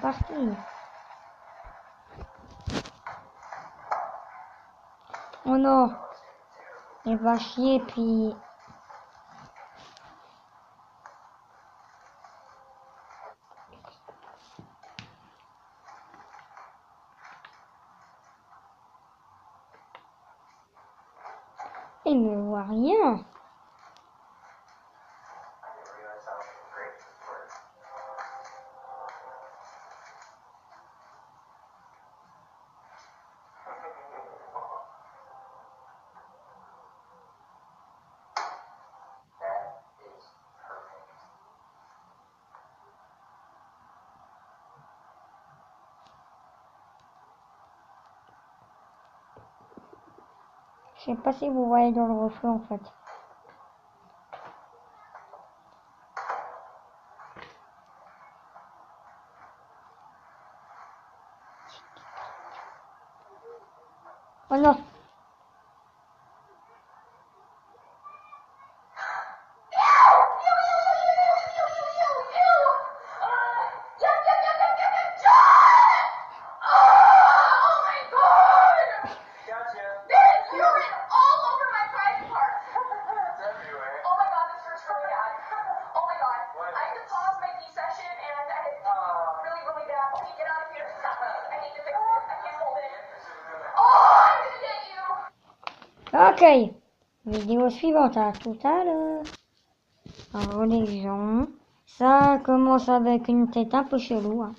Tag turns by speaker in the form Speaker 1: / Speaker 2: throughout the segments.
Speaker 1: parti. Oh non. Il va chier puis... Il ne voit rien. Je sais pas si vous voyez dans le reflet en fait. Oh non. Ok. Vidéo suivante, à tout à l'heure. Alors les gens, ça commence avec une tête un peu chelou. Hein.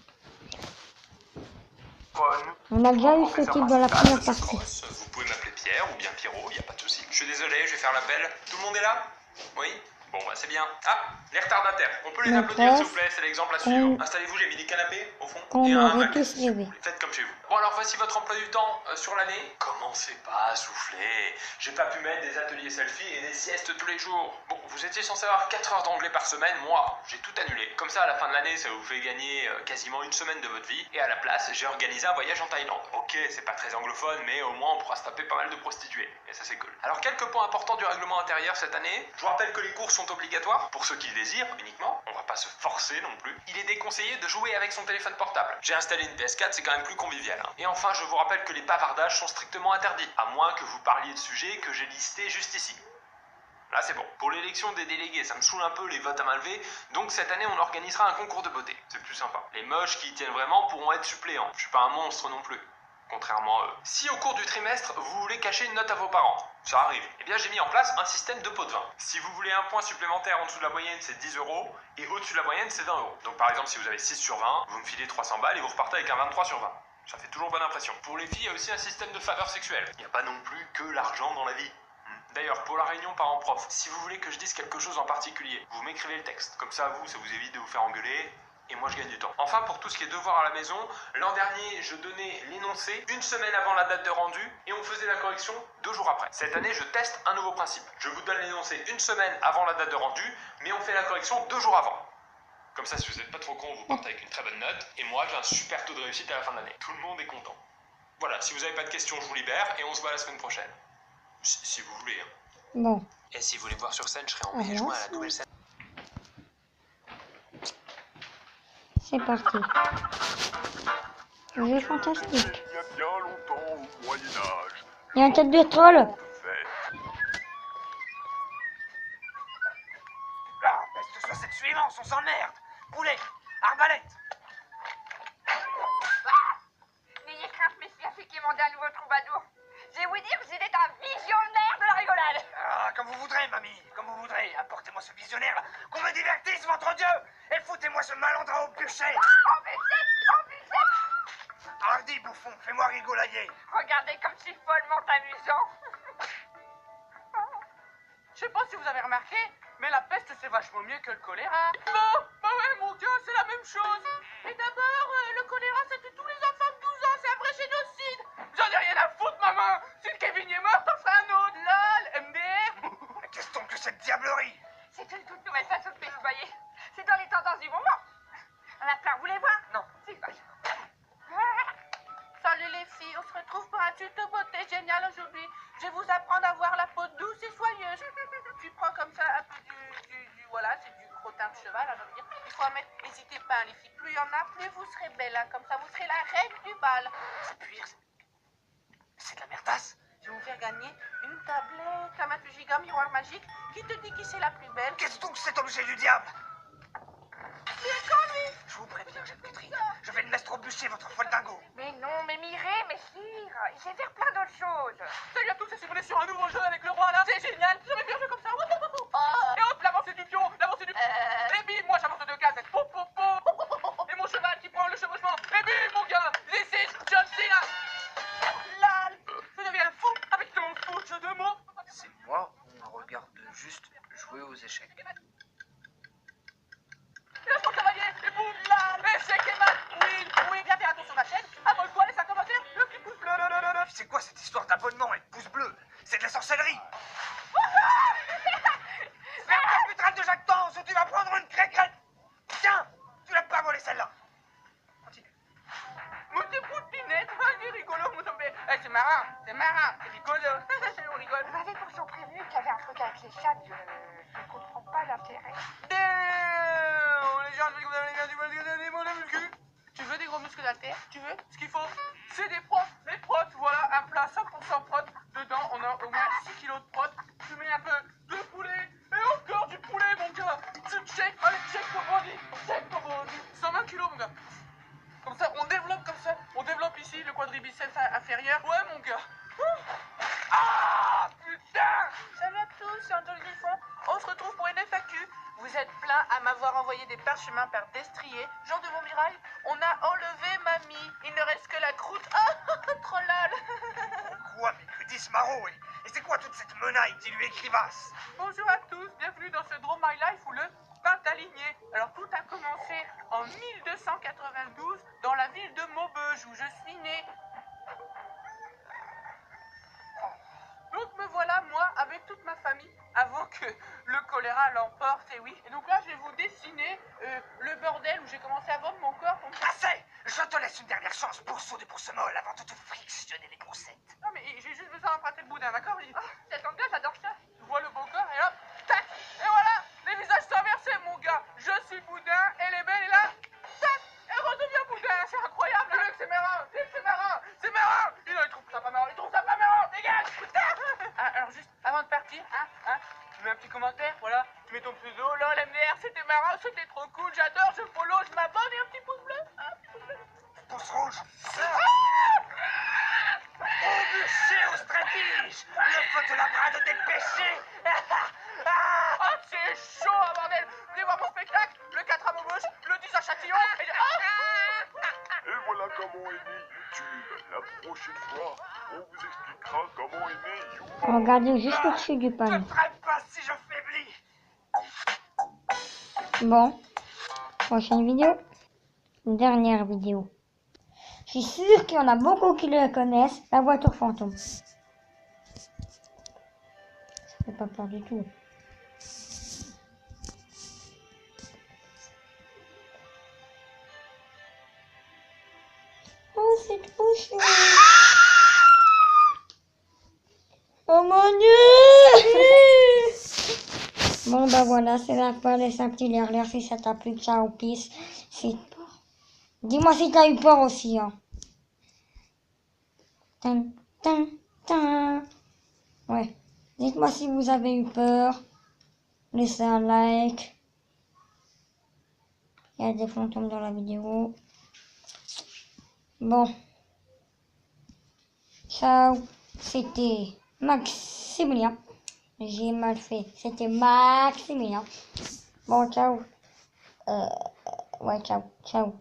Speaker 1: On a déjà eu ce type dans la première partie.
Speaker 2: Vous pouvez m'appeler Pierre ou bien Pierrot, y a pas de souci. Je suis désolé, je vais faire l'appel. Tout le monde est là? Oui? Bon bah c'est bien. Ah, les retardataires. On peut les applaudir s'il vous plaît, c'est l'exemple à suivre. Installez-vous, j'ai mis des canapés au fond.
Speaker 1: On
Speaker 2: et un
Speaker 1: aurait
Speaker 2: Mac.
Speaker 1: tous rêvé.
Speaker 2: Faites comme chez vous. Bon alors voici votre emploi du temps sur l'année. Commencez pas à souffler. J'ai pas pu mettre des ateliers selfie et des siestes tous les jours. Bon, vous étiez censé avoir 4 heures d'anglais par semaine, moi, j'ai tout annulé. Comme ça, à la fin de l'année, ça vous fait gagner quasiment une semaine de votre vie. Et à la place, j'ai organisé un voyage en Thaïlande. Ok, c'est pas très anglophone, mais au moins on pourra se taper pas mal de prostituées. Et ça c'est cool. Alors quelques points importants du règlement intérieur cette année. Je vous rappelle que les cours sont obligatoires, pour ceux qui le désirent uniquement. On va pas se forcer non plus. Il est déconseillé de jouer avec son téléphone portable. J'ai installé une PS4, c'est quand même plus convivial. Hein. Et enfin, je vous rappelle que les bavardages sont strictement interdits, à moins que vous parliez de sujets que j'ai listés juste ici. Là c'est bon. Pour l'élection des délégués, ça me saoule un peu les votes à main levée, donc cette année on organisera un concours de beauté. C'est plus sympa. Les moches qui y tiennent vraiment pourront être suppléants. Je suis pas un monstre non plus. Contrairement à eux. Si au cours du trimestre, vous voulez cacher une note à vos parents, ça arrive, eh bien j'ai mis en place un système de pot de vin. Si vous voulez un point supplémentaire en dessous de la moyenne, c'est 10 €, et au-dessus de la moyenne, c'est 20 €. Donc par exemple, si vous avez 6 sur 20, vous me filez 300 balles et vous repartez avec un 23 sur 20. Ça fait toujours bonne impression. Pour les filles, il y a aussi un système de faveur sexuelle. Il n'y a pas non plus que l'argent dans la vie. D'ailleurs, pour la réunion parents-prof, si vous voulez que je dise quelque chose en particulier, vous m'écrivez le texte. Comme ça vous évite de vous faire engueuler. Et moi je gagne du temps. Enfin, pour tout ce qui est devoir à la maison, l'an dernier je donnais l'énoncé une semaine avant la date de rendu et on faisait la correction 2 jours après. Cette année je teste un nouveau principe. Je vous donne l'énoncé une semaine avant la date de rendu, mais on fait la correction 2 jours avant. Comme ça, si vous n'êtes pas trop con, vous partez avec une très bonne note, et moi j'ai un super taux de réussite à la fin de l'année. Tout le monde est content. Voilà, si vous n'avez pas de questions, je vous libère et on se voit la semaine prochaine. Si vous voulez. Hein.
Speaker 1: Bon.
Speaker 2: Et si vous voulez me voir sur scène, je serai en mai juin à la nouvelle scène.
Speaker 1: C'est parti. Jeu fantastique.
Speaker 3: Il y a bien longtemps au Moyen-Âge.
Speaker 1: Il y a une tête de troll.
Speaker 4: Ah, peste soit cette suivance, on s'emmerde. Boulet, arbalète.
Speaker 5: N'ayez crainte, messieurs, c'est qui mon nouveau troubadour. Je vais vous dire, il est un visionnaire de la rigolade.
Speaker 4: Ah, comme vous voudrez, mamie, comme vous voudrez. Apportez-moi ce visionnaire, qu'on me divertisse, ventre Dieu. Et foutez-moi ce malandrin au bûcher.
Speaker 5: Au bûcher.
Speaker 4: Hardi, bouffon, fais-moi rigolailler.
Speaker 5: Regardez comme c'est follement amusant.
Speaker 6: Je sais pas si vous avez remarqué, mais la peste c'est vachement mieux que le choléra. Bah ouais mon dieu, c'est la même chose. Et d'abord, le choléra ça tue tous les enfants de 12 ans, c'est un vrai génocide. J'en ai rien à foutre maman. Si le Kevin est mort, t'en feras un autre. Lol, MDR.
Speaker 4: Qu'est-ce donc que cette diablerie?
Speaker 5: C'est une toute nouvelle façon de plaidoyer. C'est dans les tendances du moment. On a plein, vous voulez voir?
Speaker 6: Non.
Speaker 5: C'est vache.
Speaker 6: Salut les filles, on se retrouve pour un tuto beauté génial aujourd'hui. Je vais vous apprendre à avoir la peau douce et soyeuse. Tu prends comme ça un peu voilà, c'est du crottin de cheval, hein, j'ai envie de dire. Il faut en mettre, n'hésitez pas, hein, les filles. Plus il y en a, plus vous serez belles. Hein. Comme ça, vous serez la reine du bal.
Speaker 4: C'est pire, c'est de la merdasse.
Speaker 6: Je vais vous faire gagner une tablette, la 28 Go miroir magique qui te dit qui c'est la plus belle.
Speaker 4: Qu'est-ce donc cet objet du diable?
Speaker 6: C'est comme lui.
Speaker 4: Je vous préviens, Jeanne Catherine, je vais le m'estrobucher, votre folle dingo.
Speaker 5: Mais non, mais Mireille, mais sire, il sait faire plein d'autres choses.
Speaker 6: Salut à tous, c'est Simone sur un nouveau jeu avec le roi là. C'est génial, j'avais vu un jeu comme ça. Et hop, l'avancée du pion, l'avancée du... Et bim, moi j'avance de cases. Et mon cheval qui prend le chevauchement. Et bim, mon gars, this is John Cena. Lal, je deviens fou avec ton fou jeu de mots.
Speaker 4: C'est moi, on regarde juste jouer aux échecs.
Speaker 6: Lâche mon cavalier, et boum, lal, échec et mat. Oui, viens faire un tour sur ma chaîne. Abonne-toi, laisse un commentaire, le petit pouce bleu.
Speaker 4: C'est quoi cette histoire d'abonnement et de pouce bleu? C'est de la sorcellerie. Merde, cathédrale de Jacques Tance, où tu vas prendre une crête. Tiens, tu l'as pas volé celle-là. Continue.
Speaker 6: Mon petit poutinette, il est rigolo, mon tombé. C'est marrant, c'est rigolo. On rigole.
Speaker 5: Vous m'avez pourtant prévenu qu'il y avait un truc avec les chats, je ne comprends pas l'intérêt.
Speaker 6: Les gens, je vais vous donner des muscles. Tu veux des gros muscles de la terre? Tu veux? Ce qu'il faut, c'est des protes. Les protes, voilà, un plat 100% protes. Dedans, on a au moins 6 kilos de protes. Tu mets un peu de poulet et encore du poulet, mon gars. Tu check, allez, check ton body. 120 kilos, mon gars. Comme ça, on développe comme ça. On développe ici le quadribiceps inférieur. Ouais, mon gars. Ah, putain! Salut à tous, c'est Antoine Griffon. On se retrouve pour une FAQ. Vous êtes plein à m'avoir envoyé des parchemins par destrier. Jean de Montmirail, on a enlevé mamie. Il ne reste que la croûte. Ah, trop lol.
Speaker 4: Quoi, mais que dit ce maraud? Et c'est quoi toute cette menaille qui lui écrivasse?
Speaker 6: Bonjour à tous, bienvenue dans ce Draw My Life où le pain aligné. Alors tout a commencé en 1292 dans la ville de Maubeuge où je suis né. Donc me voilà, moi, avec toute ma famille, avant que le choléra l'emporte, et oui. Et donc là, je vais vous dessiner le bordel où j'ai commencé à vendre mon corps.
Speaker 4: Assez! Je te laisse une dernière chance pour sauter pour ce molle avant de te frictionner les grossettes.
Speaker 6: Non mais j'ai juste besoin d'emprunter le boudin, d'accord? Cet anglais, j'adore ça. Tu vois le beau corps, et hop, tac. Et voilà, les visages s'inversés, mon gars. Je suis boudin, elle est belle, et là, tac, elle redevient boudin. C'est incroyable, le mec, c'est marrant. Il trouve ça pas marrant, dégage, putain. Alors juste, avant de partir, tu mets un petit commentaire, voilà. Tu mets ton pseudo, lol, MDR, c'était marrant, c'était trop cool, j'adore, je follow, je m'abonne, et un petit pouce bleu.
Speaker 4: Pouce rouge. Au bûcher, au stratège. Le feu te lavera de tes péchés.
Speaker 6: Ah, c'est chaud, bordel. Venez voir mon spectacle, le 4 à Maubeuge, le 10 à Châtillon, et...
Speaker 3: Et voilà comment est né YouTube. La prochaine fois, on vous expliquera comment est né YouPorn.
Speaker 1: Regardez juste au-dessus du
Speaker 4: Ne
Speaker 1: pan.
Speaker 4: traite pas si je faiblis.
Speaker 1: Bon, prochaine vidéo. Dernière vidéo. Je suis sûre qu'il y en a beaucoup qui le connaissent, la voiture fantôme. Ça fait pas peur du tout. Oh, c'est trop chou. Oh mon Dieu. Bon bah voilà, c'est la fin. Laisse un petit l'air si ça t'a plu. Ciao, peace. Dis-moi si t'as eu peur aussi, hein. Tin, tin, tin. Ouais. Dites-moi si vous avez eu peur. Laissez un like. Il y a des fantômes dans la vidéo. Bon. Ciao. C'était Maximilien. J'ai mal fait. C'était Maximilien. Bon, ciao. Ouais, ciao. Ciao.